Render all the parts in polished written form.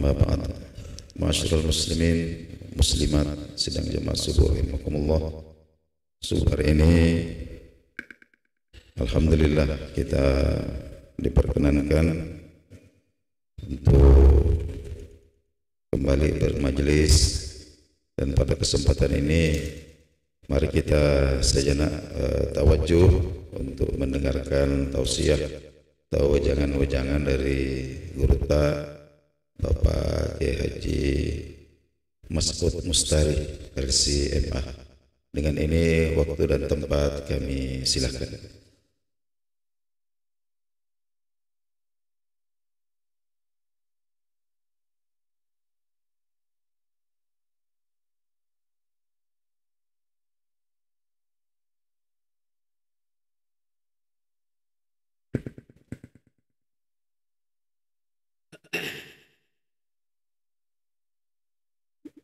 Amma ba'd. Ma'asyiral muslimin muslimat sidang jemaah subuh rahimakumullah. Subuh hari ini alhamdulillah kita diperkenankan untuk kembali bermajelis, dan pada kesempatan ini mari kita sejenak tawajuh untuk mendengarkan tausiah atau wejangan-wejangan dari Guru Ta Bapak Kiai Haji Mas'ud Mustari versi MA. Dengan ini waktu dan tempat kami silakan.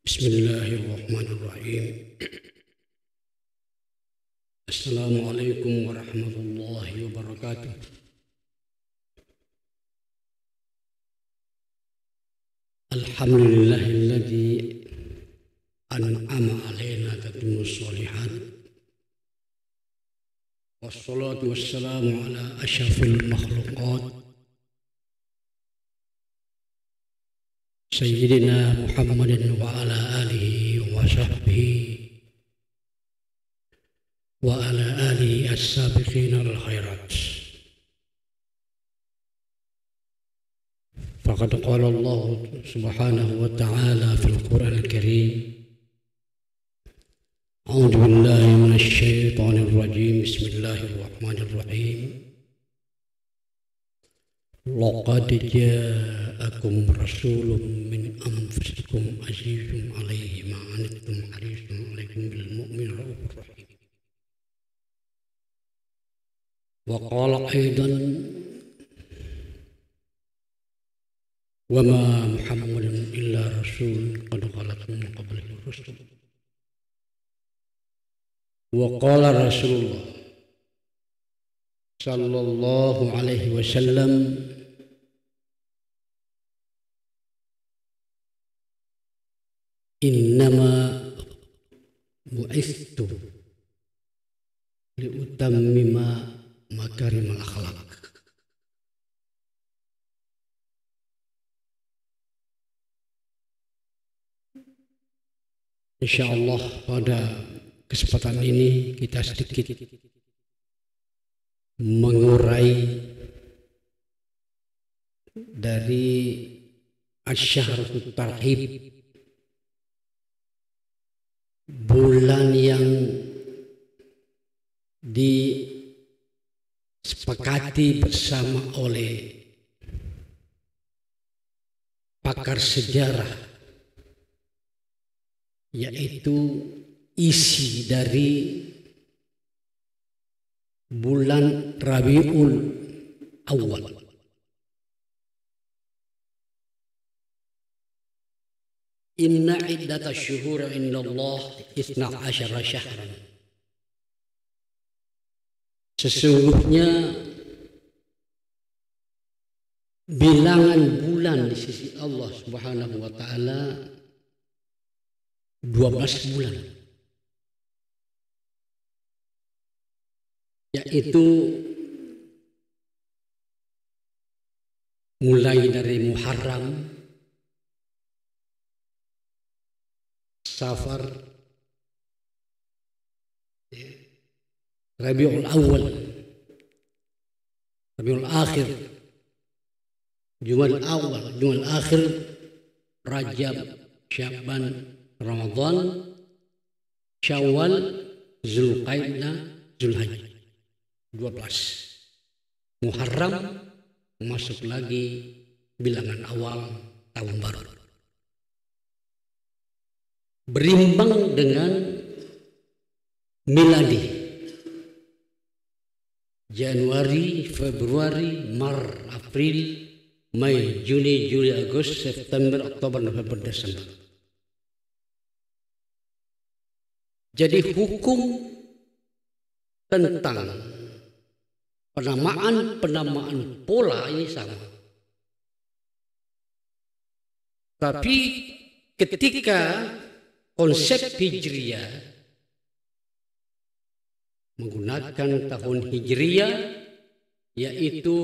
Bismillahirrahmanirrahim. Assalamualaikum warahmatullahi wabarakatuh. Alhamdulillahilladzi an'ama alaina tatimmus sholihat. Wassalatu wassalamu ala asyrafil makhluqat Sayyidina Muhammadin wa ala alihi wa sahbihi wa ala alihi as-sabiqina al-khairat. Faqad qala Allah subhanahu wa ta'ala fil Qur'an al-Karim, A'udzu billahi minasy syaithanir rajim. Bismillahirrahmanirrahim. Laqad ja'akum rasulun min anfusikum azizun 'alaihi ma 'anittum harisun 'alaikum bil mu'minina raufur rahim. Wa qala aidan wa ma Muhammadun illa rasulun qad khalat min qablihi rusul. Wa qala Rasulullah sallallahu alaihi wasallam, innama bu'ithtu liutammima makarimal akhlaq. Insyaallah pada kesempatan ini kita sedikit mengurai dari Asy-Syahrut Tarhib, bulan yang disepakati bersama oleh pakar sejarah, yaitu isi dari bulan Rabiul Awal. Inna iddata syuhur indallah isna asyara syahran. Sesungguhnya bilangan bulan di sisi Allah Subhanahu wa taala 12 bulan, yaitu mulai dari Muharram, Safar, Rabiul Awal, Rabiul Akhir, Jumadil Awal, Jumadil Akhir, Rajab, Sya'ban, Ramadan, Syawal, Zulqa'dah, Zulhijjah. 12. Muharram masuk lagi bilangan awal tahun baru. Berimbang dengan miladi Januari, Februari, Maret, April, Mei, Juni, Juli, Agustus, September, Oktober, November, Desember. Jadi hukum tentang penamaan pola ini sama. Tapi ketika konsep Hijriyah menggunakan tahun Hijriyah, yaitu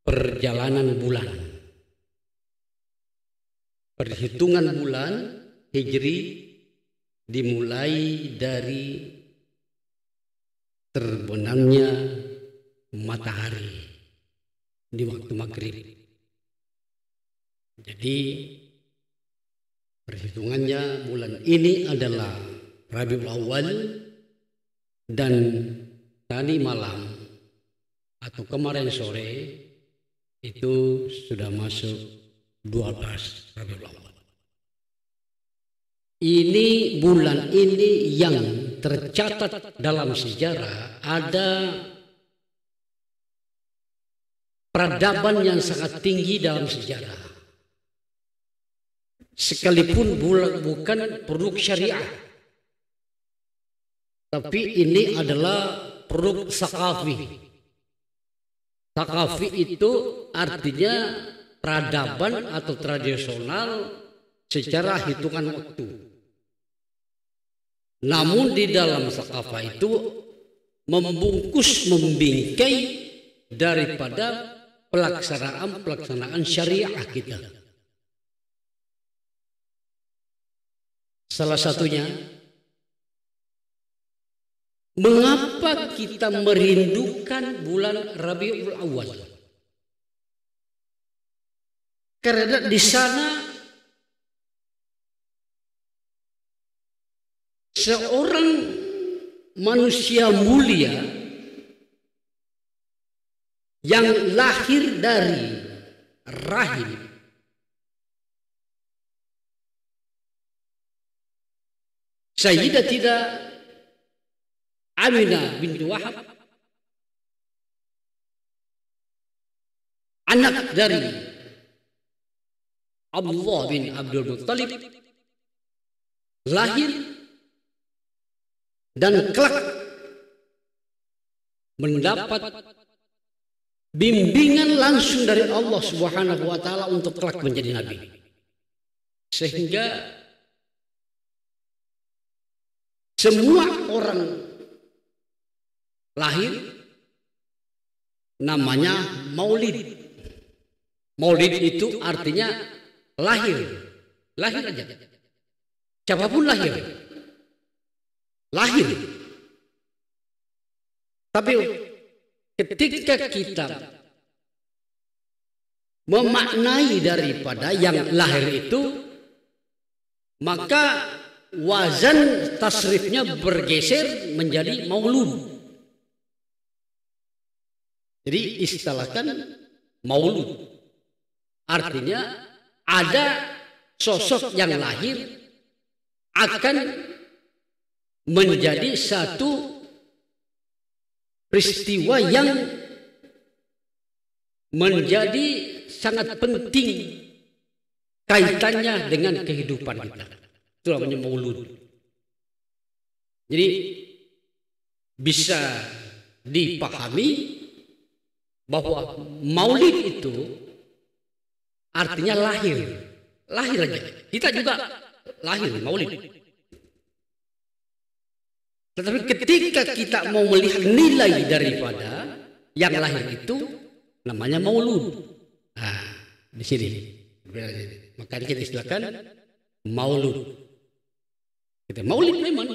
perjalanan bulan. Perhitungan bulan Hijri dimulai dari terbenamnya matahari di waktu maghrib. Jadi perhitungannya bulan ini adalah Rabiul Awal, dan tadi malam atau kemarin sore itu sudah masuk 12 Rabiul Awal. Ini bulan ini yang tercatat dalam sejarah ada peradaban yang sangat tinggi dalam sejarah. Sekalipun bulan bukan produk syariah, tapi ini adalah produk sakafi. Sakafi itu artinya peradaban atau tradisional secara hitungan waktu. Namun di dalam sakafah itu membungkus, membingkai daripada pelaksanaan syariah kita. Salah satunya, mengapa kita merindukan bulan Rabiul Awal? Karena di sana seorang manusia mulia yang lahir dari rahim Sayyidatina Aminah binti Wahab, anak dari Abdullah bin Abdul Muttalib, lahir dan kelak mendapat bimbingan langsung dari Allah Subhanahu wa taala untuk kelak menjadi nabi. Sehingga semua orang lahir namanya maulid. Maulid itu artinya lahir. Lahir aja. Siapapun lahir. Lahir. Tapi ketika kita memaknai daripada yang lahir itu, maka wazan tasrifnya bergeser menjadi maulud. Jadi istilahkan maulud. Artinya ada sosok yang lahir akan menjadi satu peristiwa yang menjadi sangat penting kaitannya dengan kehidupan kita. Itu namanya maulud. Jadi bisa dipahami bahwa maulid itu artinya lahir. Lahir aja. Kita juga lahir maulid. Tetapi ketika kita mau melihat nilai daripada yang lahir itu namanya maulud. Nah, di sini. Maka kita istilahkan maulud. Kita maulid memang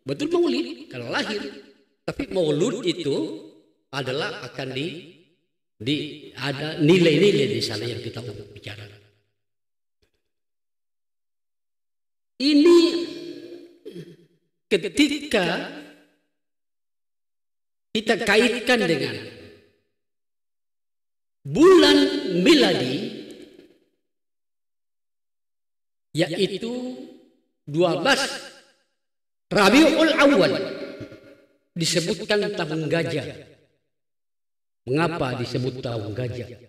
betul maulid kalau lahir, tapi maulud itu adalah akan ada nilai-nilai di sana yang kita bicara. Ini ketika kita kaitkan dengan bulan miladi, yaitu 12 Rabiul Awal, disebutkan tahun gajah. Mengapa disebut tahun gajah?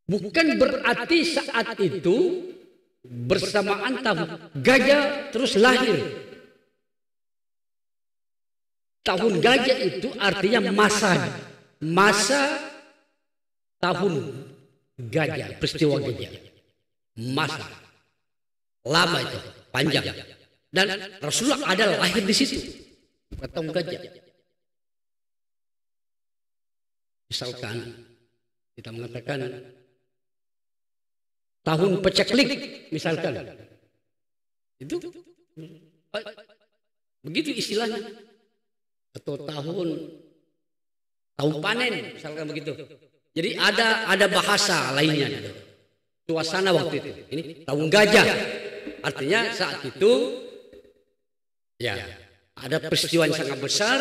Bukan berarti saat itu bersamaan tahun gajah terus lahir. Tahun gajah itu artinya masa tahun gajah, peristiwa gajah. masa lama itu panjang, dan Rasulullah adalah lahir di situ, Kaum Gajah. Misalkan kita mengatakan tahun peceklik, misalkan itu begitu istilahnya, atau tahun panen, misalkan begitu. Jadi ada bahasa lainnya gitu. Suasana waktu itu. Ini tahun gajah. Artinya saat itu ya ada peristiwa yang sangat besar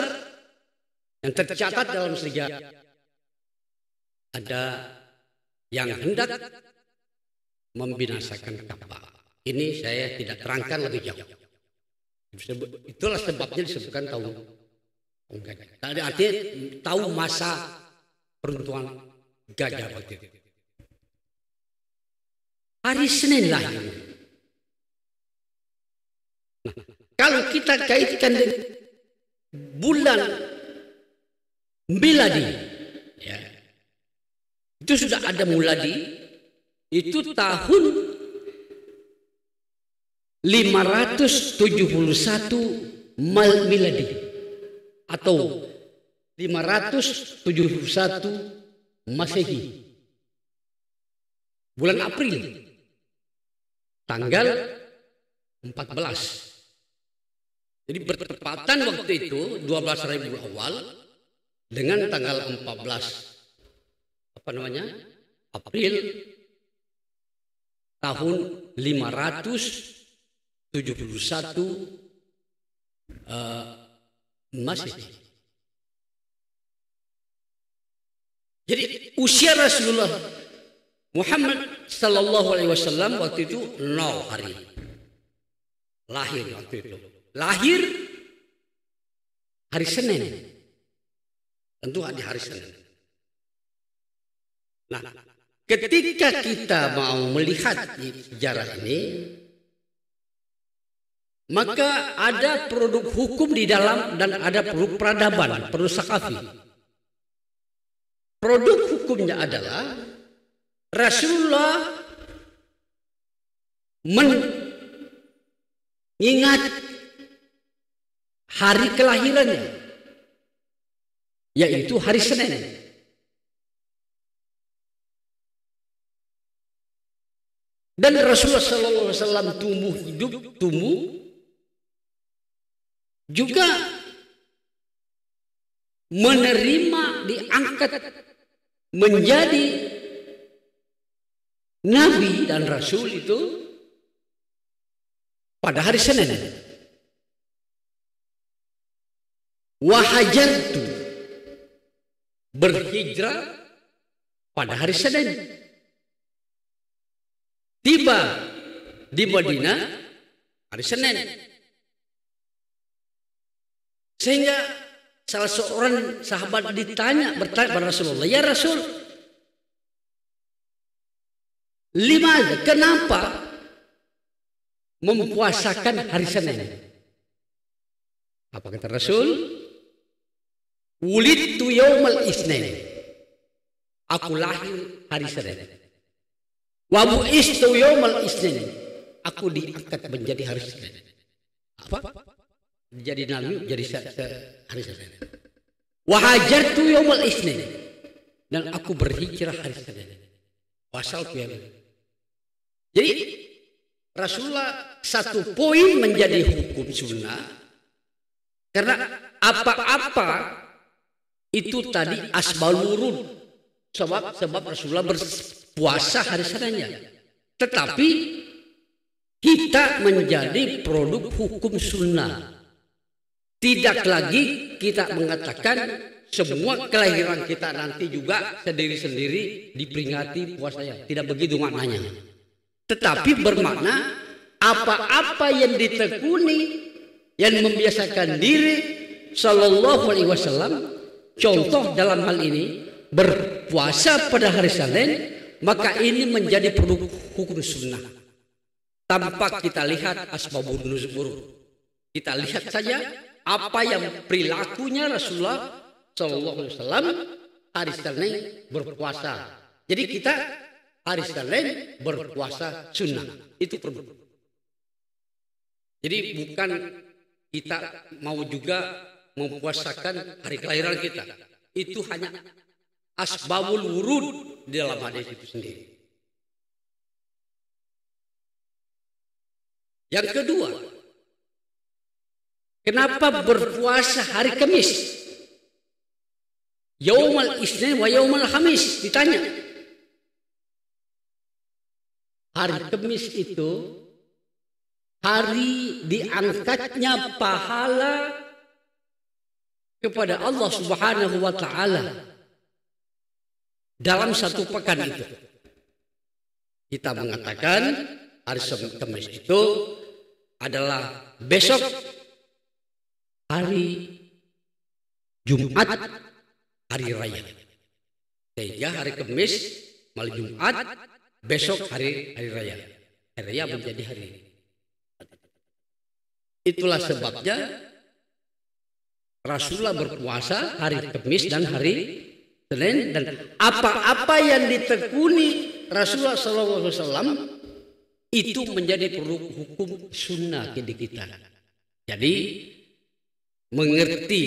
yang tercatat dalam sejarah. Ada yang hendak membinasakan Ka'bah. Ini saya tidak terangkan lebih jauh. Itulah sebabnya disebutkan tahun gajah. Tadi artinya tahu masa peruntukan gajah waktu itu. Hari Senin lahir. Nah, kalau kita kaitkan dengan bulan miladi, ya, itu sudah ada muladi, itu tahun 571 miladi atau 571 Masehi, bulan April, tanggal 14. Jadi bertepatan waktu itu 12 Rabiul Awal dengan tanggal 14 April tahun 571 Masehi. Jadi usia Rasulullah Muhammad sallallahu alaihi wasallam waktu itu 0 hari. Lahir waktu itu. Lahir hari Senin. Tentu hari Senin. Nah, ketika kita mau melihat sejarah ini, maka ada produk hukum di dalam dan ada produk peradaban, produk sakafi. Produk hukumnya adalah Rasulullah mengingat hari kelahirannya, yaitu hari Senin. Dan Rasulullah SAW tumbuh hidup, juga menerima, diangkat menjadi Nabi dan Rasul itu pada hari Senin. Wahajartu, berhijrah pada hari Senin. Tiba di Madinah hari Senin. Sehingga salah seorang sahabat bertanya pada Rasulullah, "Ya Rasul, kenapa mempuasakan hari Senin?" Apa kata Rasul? "Wulidtu yaumal isnin." Aku lahir hari Senin. "Wa bu'istu yaumal isnin." Aku diangkat menjadi hari Senin. Apa? Jadi nabi, jadi hari Senin. "Wa hajartu yaumal isnin." Dan aku berhijrah hari Senin. Wasaltu ya. Jadi Rasulullah satu poin menjadi hukum sunnah, karena apa-apa itu tadi asbal wurud, sebab Rasulullah berpuasa hari Seninnya. Tetapi kita menjadi produk hukum sunnah. Tidak lagi kita mengatakan semua kelahiran kita nanti juga sendiri-sendiri diperingati puasanya. Tidak begitu maknanya. Tetapi bermakna apa-apa yang ditekuni, yang membiasakan diri sallallahu alaihi wasallam, contoh dalam hal ini berpuasa pada hari Senin, maka ini menjadi produk hukum sunnah. Tanpa kita lihat asbabun nuzul, kita lihat saja apa yang perilakunya Rasulullah sallallahu alaihi wasallam hari Senin berpuasa. Jadi kita hari Senin berpuasa sunnah. Itu perlu. Jadi bukan kita mau juga mempuasakan hari kelahiran kita. Itu hanya asbabul wurud di dalam hadis itu sendiri. Yang kedua, kenapa berpuasa hari Kamis? Yaumal Isnin wa yaumal Khamis, ditanya. Hari Kamis itu hari diangkatnya pahala kepada Allah Subhanahu wa taala dalam satu pekan itu. Kita mengatakan hari Kamis itu adalah besok hari Jumat, hari raya. Sehingga hari Kamis malam Jumat, besok hari raya. Hari raya menjadi hari ini. Itulah sebabnya Rasulullah berpuasa hari Kamis dan hari Senin, dan apa-apa yang ditekuni Rasulullah SAW itu menjadi hukum sunnah di kita. Jadi mengerti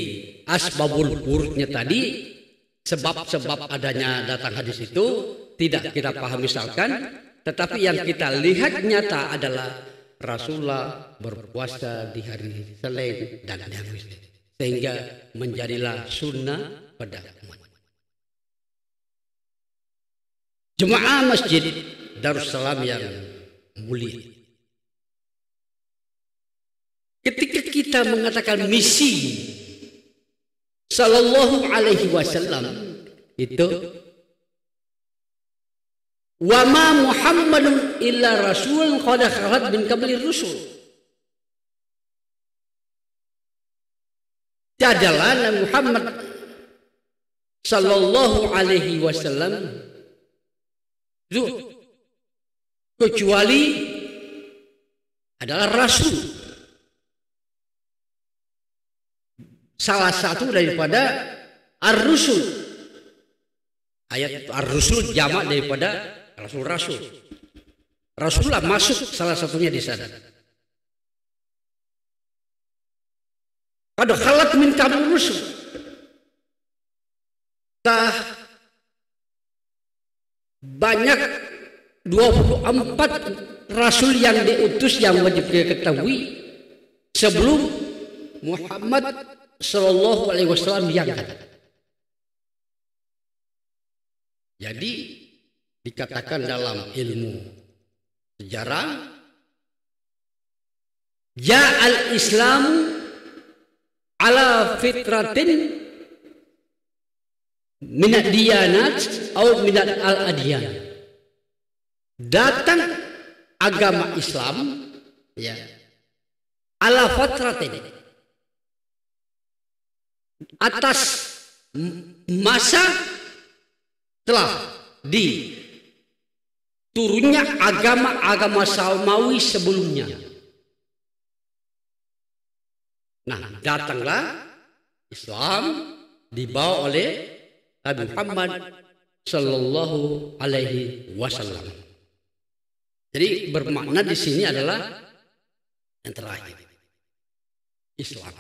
asbabul wurudnya tadi, sebab-sebab adanya datang hadis itu tidak kita paham misalkan, tetapi yang kita lihat nyata adalah Rasulullah berpuasa di hari Senin dan Kamis, sehingga menjadilah sunnah pada umat. Jemaah Masjid Darussalam yang mulia, ketika kita mengatakan misi Sallallahu Alaihi Wasallam itu, wa ma Muhammadun illa rasulun qad khalat min qabli rusul. Tiadalah Nabi Muhammad Sallallahu Alaihi Wasallam kecuali adalah rasul, salah satu daripada ar-rusul. Ayat ar-rusul jamak daripada rasul-rasul. Rasulullah masuk salah satunya di sana. Qad khalat min qabli rusul. Banyak 24 rasul yang diutus yang wajib kita ketahui sebelum Muhammad Sallallahu Alaihi Wasallam diangkat. Jadi dikatakan dalam ilmu sejarah, ja'al Islam ala fitratin minat diyanat atau minat al-adyan. Datang agama Islam ya ala fitratin, atas masa telah diturunnya agama-agama samawi sebelumnya. Nah, datanglah Islam dibawa oleh Nabi Muhammad Sallallahu Alaihi Wasallam. Jadi bermakna di sini adalah yang terakhir, Islam.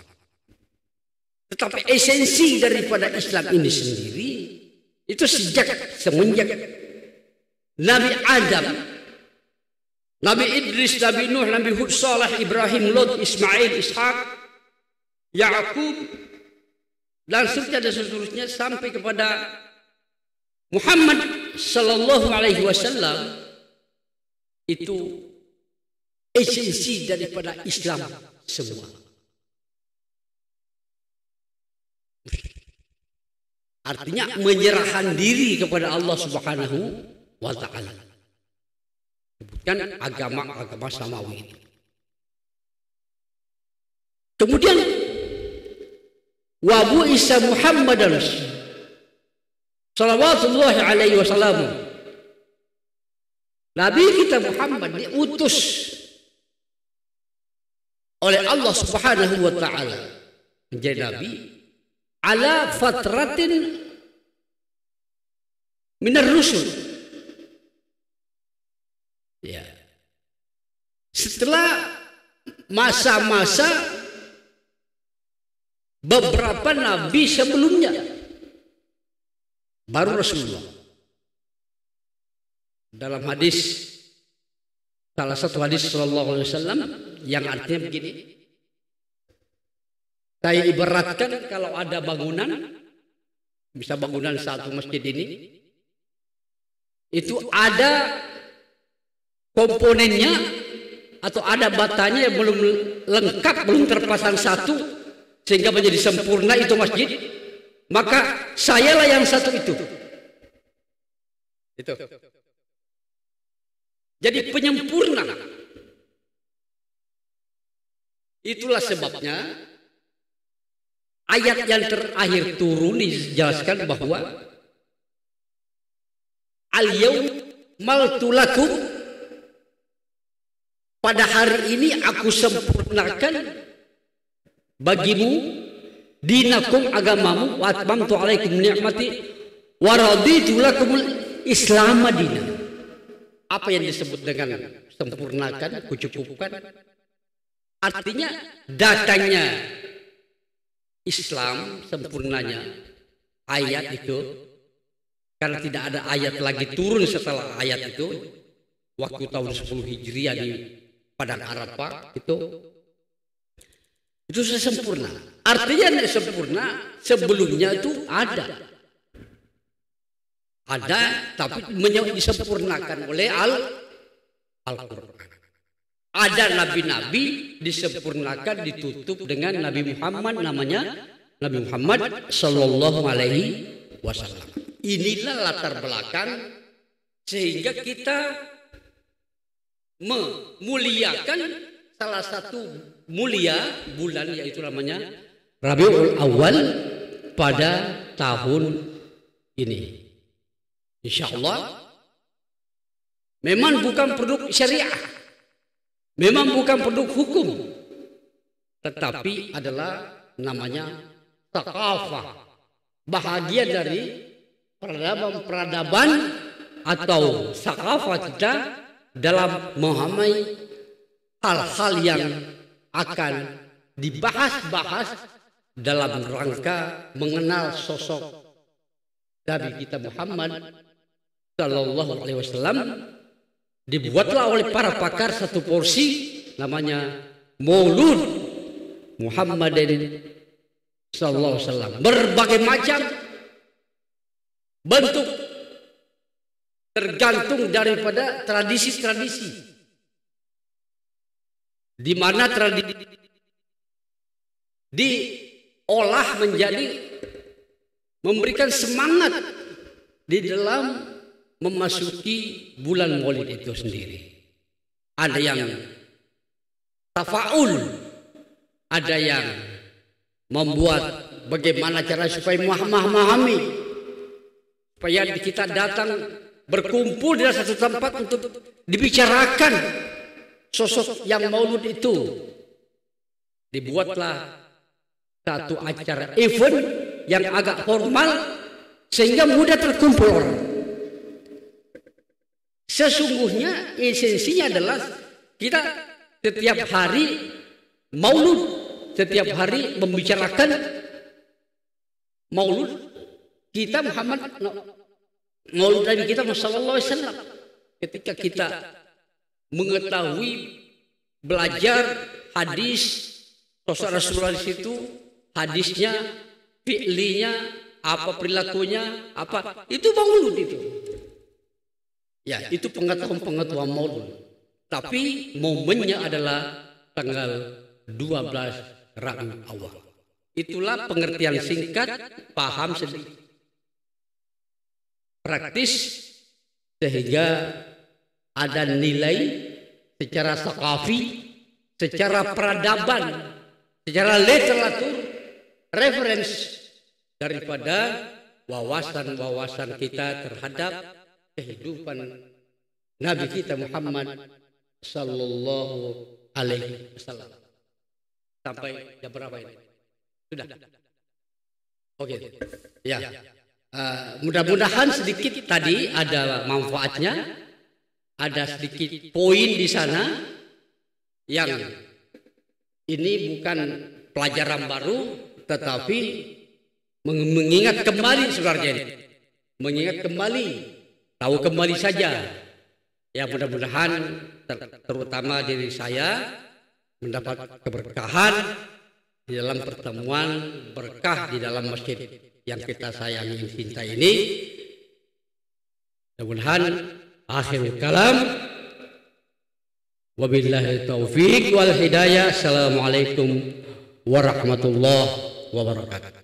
Tetapi esensi daripada Islam ini sendiri itu semenjak Nabi Adam, Nabi Idris, Nabi Nuh, Nabi Hud, Saleh, Ibrahim, Lot, Ismail, Ishak, Yakub, dan seterusnya sampai kepada Muhammad Sallallahu Alaihi Wasallam. Itu esensi daripada Islam semua. Artinya menyerahkan diri kepada Allah Subhanahu wa Ta'ala. Sebutkan agama-agama samawi itu. Kemudian wa bu'isa Muhammadan salawatullahi alaihi wasallam, Nabi kita Muhammad diutus oleh Allah Subhanahu wa Ta'ala menjadi nabi ala fatratin minar rusul, Ya. Setelah masa-masa beberapa nabi sebelumnya, baru Rasulullah. Dalam hadis, salah satu hadis sallallahu alaihi wasallam yang artinya begini, saya ibaratkan kalau ada bangunan, bisa bangunan satu masjid ini, itu ada komponennya atau ada batanya yang belum lengkap, belum terpasang satu sehingga menjadi sempurna itu masjid, maka sayalah yang satu itu. Jadi penyempurna. Itulah sebabnya ayat yang terakhir turun dijelaskan bahwa al-yaum maltu lakum, pada hari ini aku sempurnakan bagimu dinakum, agamamu, wa atmamtu alaikum ni'mati wa raditu lakumul Islam madinah. Apa yang disebut dengan sempurnakan, kucukupkan, artinya datangnya Islam, sempurnanya ayat itu, karena tidak ada ayat lagi turun setelah ayat itu, waktu tahun 10 Hijriah di Padang Arafah itu sudah sempurna. Artinya sempurna, sebelumnya itu ada, tapi disempurnakan oleh Al-Quran. Ada nabi-nabi disempurnakan, ditutup dengan Nabi Muhammad, namanya Nabi Muhammad Sallallahu Alaihi Wasallam. Inilah latar belakang sehingga kita memuliakan salah satu mulia bulan, yaitu namanya Rabiul Awal pada tahun ini. Insya Allah memang bukan produk syariah, memang bukan produk hukum, tetapi adalah namanya thaqafah, bahagian dari peradaban atau thaqafah kita dalam memahami hal-hal yang akan dibahas-bahas dalam rangka mengenal sosok Nabi kita Muhammad Sallallahu Alaihi Wasallam. Dibuatlah oleh para pakar satu porsi namanya Maulud Muhammadin Sallallahu Alaihi Wasallam. Berbagai macam bentuk tergantung daripada tradisi-tradisi, di mana tradisi diolah menjadi memberikan semangat di dalam memasuki bulan Maulid itu sendiri. Ada yang tafaul, ada yang membuat bagaimana cara supaya memahami, supaya kita datang berkumpul di satu tempat untuk dibicarakan sosok yang Maulud itu. Dibuatlah satu acara event yang agak formal sehingga mudah terkumpul orang. Sesungguhnya esensinya adalah kita setiap hari Maulud, setiap hari membicarakan Maulud kita Muhammad, Maulud Nabi kita Sallallahu Alaihi Wasallam. Ketika kita mengetahui, belajar hadis sosok Rasulullah di situ, hadisnya, fi'linya, apa perilakunya, apa itu Maulud itu. Ya, itu pengetahuan Maulud. Tapi momennya adalah tanggal 12 Rabiul Awal. Itulah pengertian singkat, paham sedikit, praktis, sehingga ada nilai secara sakafi, secara peradaban, secara literatur, referensi daripada wawasan-wawasan kita terhadap kehidupan Nabi kita Muhammad Sallallahu Alaihi Wasallam. Sampai jam berapa ini? Sudah. Oke. Ya. Mudah-mudahan sedikit tadi ada manfaatnya. ada sedikit poin di sana yang ini bukan pelajaran baru, tetapi mengingat kembali saudara ini, mengingat kembali, tahu kembali saja. Ya mudah-mudahan terutama diri saya mendapat keberkahan di dalam pertemuan berkah di dalam masjid yang kita sayangi dan cintai ini. Mudah-mudahan akhirul kalam. Wabillahi taufiq wal hidayah. Assalamualaikum warahmatullahi wabarakatuh.